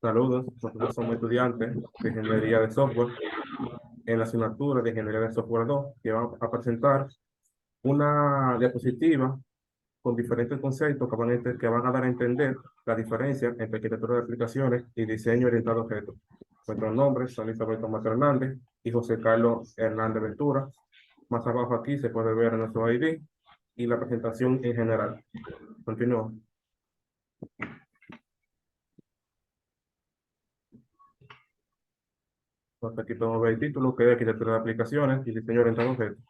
Saludos, nosotros somos estudiantes de Ingeniería de Software en la asignatura de Ingeniería de Software 2, que van a presentar una diapositiva con diferentes conceptos que van a dar a entender la diferencia entre arquitectura de aplicaciones y diseño orientado a objetos. Nuestros nombres son Isabel Tomás Hernández y José Carlos Hernández Ventura. Más abajo aquí se puede ver nuestro ID y la presentación en general. Continúo. Entonces aquí podemos ver el título, que es arquitectura de aplicaciones y diseño orientado a objetos.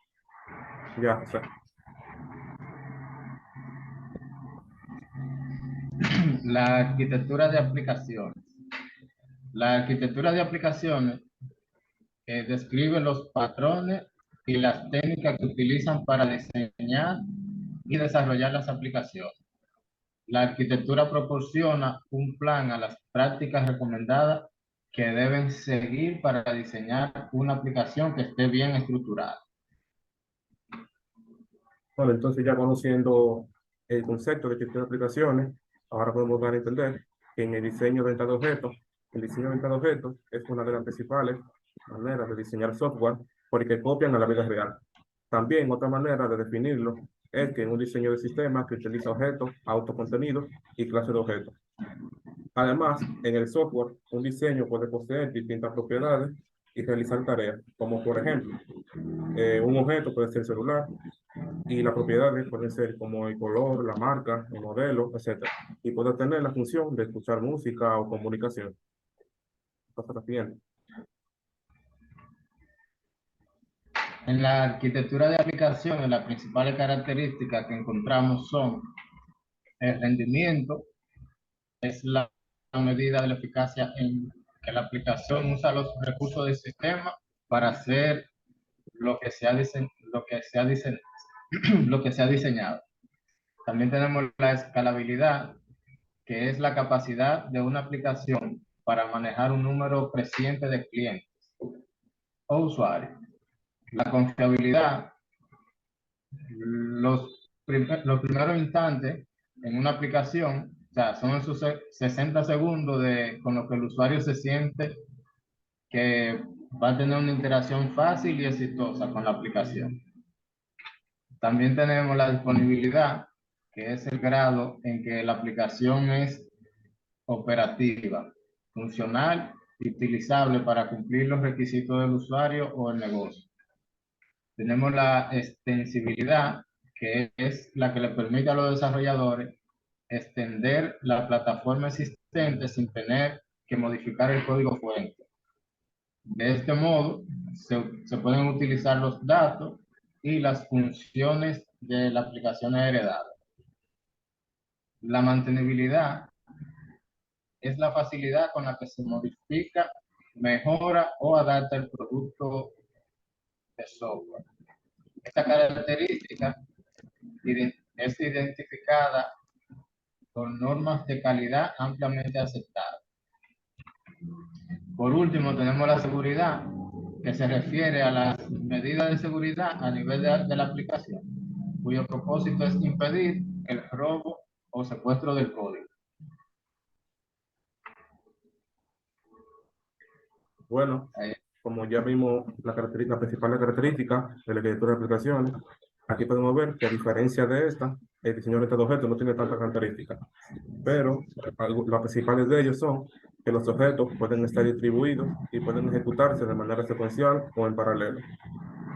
Ya, o sea, La arquitectura de aplicaciones. La arquitectura de aplicaciones describe los patrones y las técnicas que utilizan para diseñar y desarrollar las aplicaciones. La arquitectura proporciona un plan a las prácticas recomendadas que deben seguir para diseñar una aplicación que esté bien estructurada. bueno, entonces ya conociendo el concepto de gestión de aplicaciones, ahora podemos dar a entender que en el diseño orientado a objetos, el diseño orientado a objetos es una de las principales maneras de diseñar software porque copian a la vida real. También otra manera de definirlo es que en un diseño de sistema que utiliza objetos, autocontenidos y clases de objetos. Además, en el software, un diseño puede poseer distintas propiedades y realizar tareas, como por ejemplo, un objeto puede ser celular, y las propiedades pueden ser como el color, la marca, el modelo, etcétera. Y puede tener la función de escuchar música o comunicación. Pasa la siguiente. En la arquitectura de aplicaciones, las principales características que encontramos son el rendimiento, es la medida de la eficacia en que la aplicación usa los recursos del sistema para hacer lo que se ha, lo que se ha, lo que se ha diseñado. También tenemos la escalabilidad, que es la capacidad de una aplicación para manejar un número creciente de clientes o usuarios. La confiabilidad, los primeros instantes en una aplicación, o sea, son esos 60 segundos con lo que el usuario se siente que va a tener una interacción fácil y exitosa con la aplicación. También tenemos la disponibilidad, que es el grado en que la aplicación es operativa, funcional y utilizable para cumplir los requisitos del usuario o el negocio. Tenemos la extensibilidad, que es la que le permite a los desarrolladores extender la plataforma existente sin tener que modificar el código fuente. De este modo, se pueden utilizar los datos y las funciones de la aplicación heredada. La mantenibilidad es la facilidad con la que se modifica, mejora o adapta el producto de software. Esta característica es identificada con normas de calidad ampliamente aceptadas. Por último, tenemos la seguridad, que se refiere a las medidas de seguridad a nivel de la aplicación, cuyo propósito es impedir el robo o secuestro del código. Bueno, como ya vimos la principal característica de la arquitectura de aplicaciones, aquí podemos ver que a diferencia de esta, el diseño orientado a objetos no tiene tantas características, pero las principales de ellos son que los objetos pueden estar distribuidos y pueden ejecutarse de manera secuencial o en paralelo.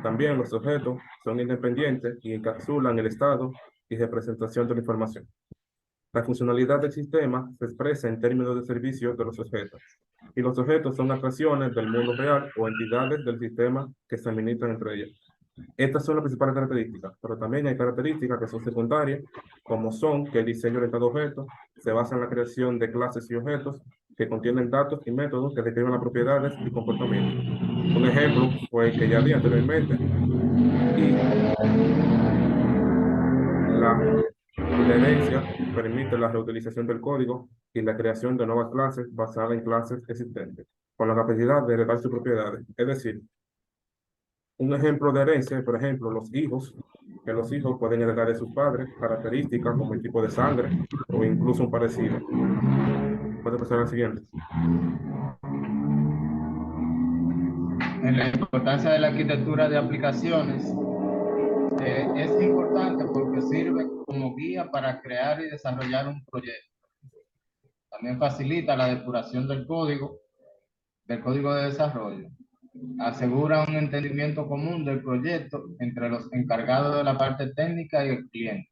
También los objetos son independientes y encapsulan el estado y representación de la información. La funcionalidad del sistema se expresa en términos de servicio de los objetos, y los objetos son atracciones del mundo real o entidades del sistema que se administran entre ellas. Estas son las principales características, pero también hay características que son secundarias, como son que el diseño orientado a objetos se basa en la creación de clases y objetos que contienen datos y métodos que describen las propiedades y comportamientos. Un ejemplo fue el que ya di anteriormente, y la la herencia permite la reutilización del código y la creación de nuevas clases basadas en clases existentes, con la capacidad de heredar sus propiedades. Es decir, un ejemplo de herencia, por ejemplo, los hijos, que los hijos pueden heredar de sus padres características como el tipo de sangre o incluso un parecido. Puede pasar al siguiente. En la importancia de la arquitectura de aplicaciones, es importante porque sirve como guía para crear y desarrollar un proyecto. También facilita la depuración del código de desarrollo. Asegura un entendimiento común del proyecto entre los encargados de la parte técnica y el cliente.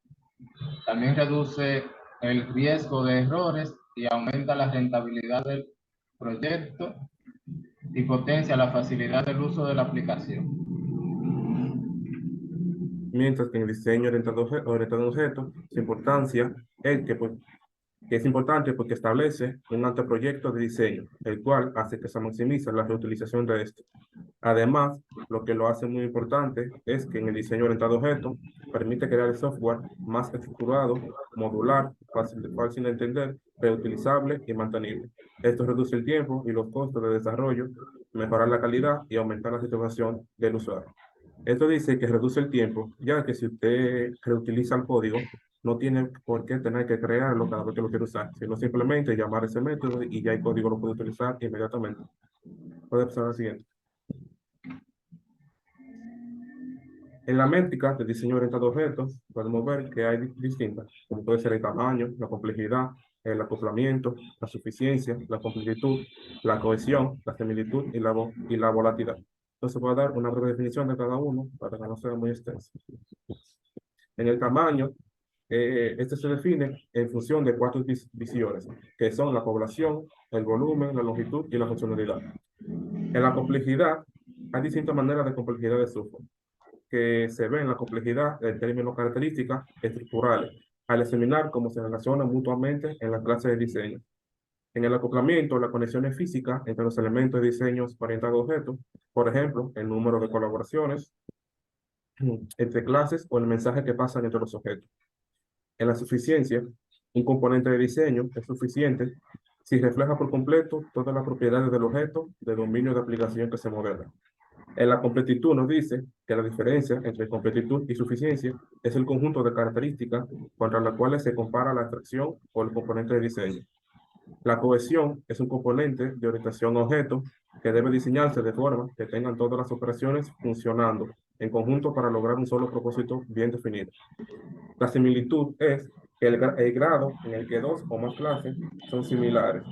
También reduce el riesgo de errores y aumenta la rentabilidad del proyecto y potencia la facilidad del uso de la aplicación. Mientras que en el diseño orientado a objetos, su importancia es que es importante porque establece un anteproyecto de diseño, el cual hace que se maximice la reutilización de este. Además, lo que lo hace muy importante es que en el diseño orientado a objetos permite crear el software más estructurado, modular, fácil de entender, reutilizable y mantenible. Esto reduce el tiempo y los costos de desarrollo, mejorar la calidad y aumentar la satisfacción del usuario. Esto dice que reduce el tiempo, ya que si usted reutiliza el código, no tiene por qué tener que crearlo cada vez que lo quiere usar, sino simplemente llamar ese método y ya el código lo puede utilizar inmediatamente. Puede pasar al siguiente. En la métrica de diseño orientado a objetos, podemos ver que hay distintas, como puede ser el tamaño, la complejidad, el acoplamiento, la suficiencia, la completitud, la cohesión, la similitud y la volatilidad. Entonces voy a dar una breve definición de cada uno para que no sea muy extenso. En el tamaño, este se define en función de cuatro visiones, que son la población, el volumen, la longitud y la funcionalidad. En la complejidad, hay distintas maneras de complejidad de software que se ve en la complejidad del término características estructurales, al examinar cómo se relacionan mutuamente en la clase de diseño. En el acoplamiento, las conexiones físicas entre los elementos de diseños orientados a objetos, por ejemplo, el número de colaboraciones entre clases o el mensaje que pasan entre los objetos. En la suficiencia, un componente de diseño es suficiente si refleja por completo todas las propiedades del objeto de dominio de aplicación que se modela. En la completitud nos dice que la diferencia entre completitud y suficiencia es el conjunto de características contra las cuales se compara la abstracción o el componente de diseño. La cohesión es un componente de orientación a objetos que debe diseñarse de forma que tengan todas las operaciones funcionando en conjunto para lograr un solo propósito bien definido. La similitud es el grado en el que dos o más clases son similares.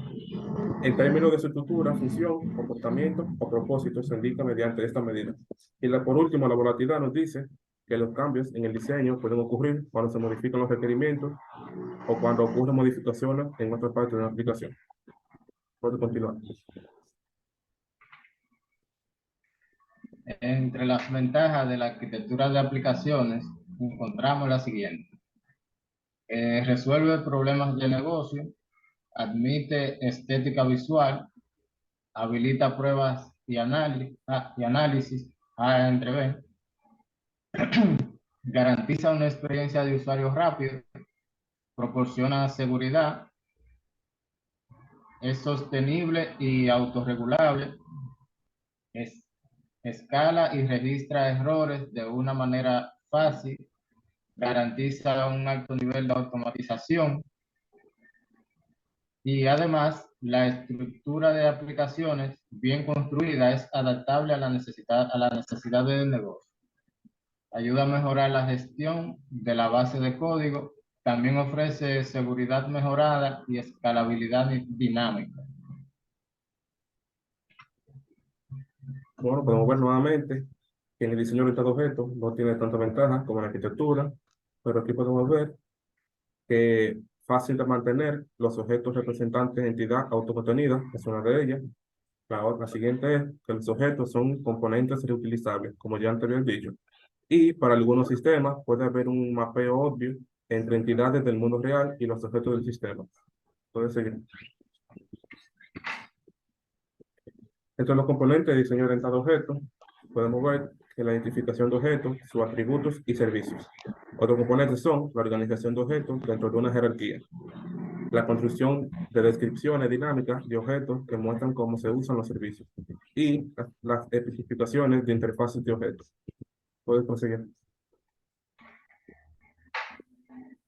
En términos de su estructura, función, comportamiento o propósito se indica mediante esta medida. Y por último, la volatilidad nos dice que los cambios en el diseño pueden ocurrir cuando se modifican los requerimientos o cuando ocurren modificaciones en otra parte de la aplicación. Puedo continuar. Entre las ventajas de la arquitectura de aplicaciones encontramos la siguiente. Resuelve problemas de negocio, admite estética visual, habilita pruebas y análisis A entre B, garantiza una experiencia de usuario rápido, proporciona seguridad, es sostenible y autorregulable, escala y registra errores de una manera fácil, garantiza un alto nivel de automatización y además la estructura de aplicaciones bien construida es adaptable a la necesidad del negocio. Ayuda a mejorar la gestión de la base de código. También ofrece seguridad mejorada y escalabilidad dinámica. Bueno, podemos ver nuevamente que en el diseño orientado a objetos no tiene tanta ventaja como en la arquitectura, pero aquí podemos ver que fácil de mantener los objetos representantes de entidad autocontenida, es una de ellas. La siguiente es que los objetos son componentes reutilizables, como ya antes había dicho. Y para algunos sistemas puede haber un mapeo obvio entre entidades del mundo real y los objetos del sistema. Puede seguir. Entre los componentes de diseño orientado a objetos, podemos ver que la identificación de objetos, sus atributos y servicios. Otros componentes son la organización de objetos dentro de una jerarquía, la construcción de descripciones dinámicas de objetos que muestran cómo se usan los servicios y las especificaciones de interfaces de objetos. Puedes proseguir.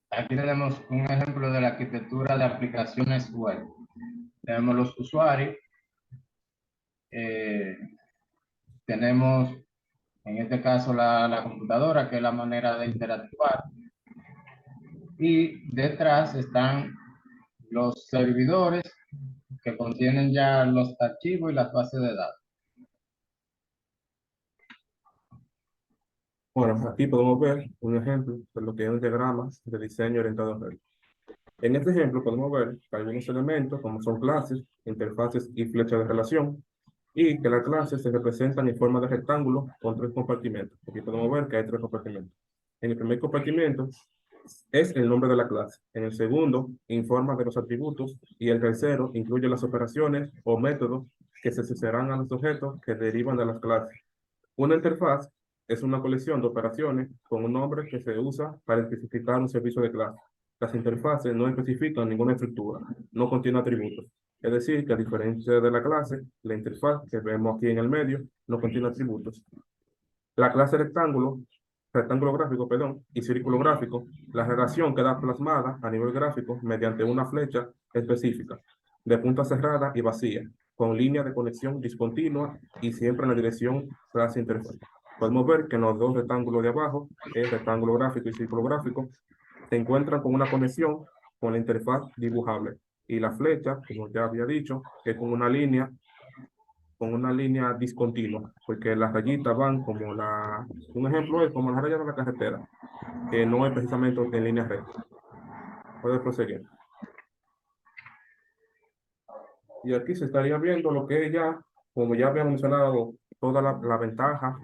Aquí tenemos un ejemplo de la arquitectura de aplicaciones web. tenemos los usuarios, tenemos en este caso la computadora, que es la manera de interactuar, y detrás están los servidores que contienen ya los archivos y las bases de datos. Bueno, aquí podemos ver un ejemplo de lo que es un diagrama de diseño orientado a objetos. En este ejemplo podemos ver que algunos elementos, como son clases, interfaces y flechas de relación, y que las clases se representan en forma de rectángulo con 3 compartimentos. Aquí podemos ver que hay 3 compartimentos. En el primer compartimento es el nombre de la clase. En el segundo, informa de los atributos. Y el tercero incluye las operaciones o métodos que se asociarán a los objetos que derivan de las clases. Una interfaz es una colección de operaciones con un nombre que se usa para especificar un servicio de clase. Las interfaces no especifican ninguna estructura, no contienen atributos. Es decir, que a diferencia de la clase, la interfaz que vemos aquí en el medio no contiene atributos. La clase rectángulo gráfico, perdón, y círculo gráfico, la relación queda plasmada a nivel gráfico mediante una flecha específica, de punta cerrada y vacía, con línea de conexión discontinua y siempre en la dirección clase interfaz. Podemos ver que en los dos rectángulos de abajo, el rectángulo gráfico y círculo gráfico, se encuentran con una conexión con la interfaz dibujable. Y la flecha, como ya había dicho, es con una línea discontinua, porque las rayitas van como un ejemplo es como las rayas de la carretera, que no es precisamente en línea recta. Puede proseguir. Y aquí se estaría viendo lo que es ya, como ya había mencionado, toda la ventaja,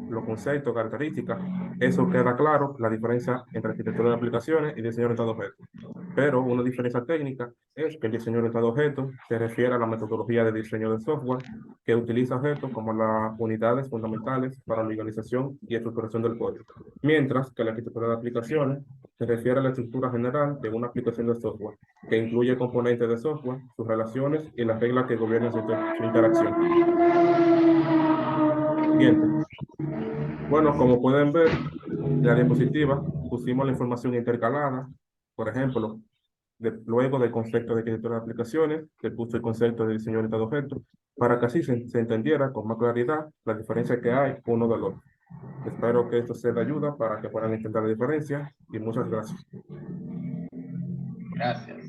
los conceptos, características. Eso queda claro, la diferencia entre arquitectura de aplicaciones y diseño orientado a objetos. Pero una diferencia técnica es que el diseño orientado a objetos se refiere a la metodología de diseño de software que utiliza objetos como las unidades fundamentales para la organización y estructuración del código. Mientras que la arquitectura de aplicaciones se refiere a la estructura general de una aplicación de software, que incluye componentes de software, sus relaciones y las reglas que gobiernan su interacción. Siguiente. Bueno, como pueden ver, en la diapositiva pusimos la información intercalada. Por ejemplo, luego del concepto de arquitectura de aplicaciones, que puso el concepto de diseño orientado a objetos, para que así se entendiera con más claridad la diferencia que hay uno del otro. Espero que esto sea de ayuda para que puedan entender la diferencia y muchas gracias. Gracias.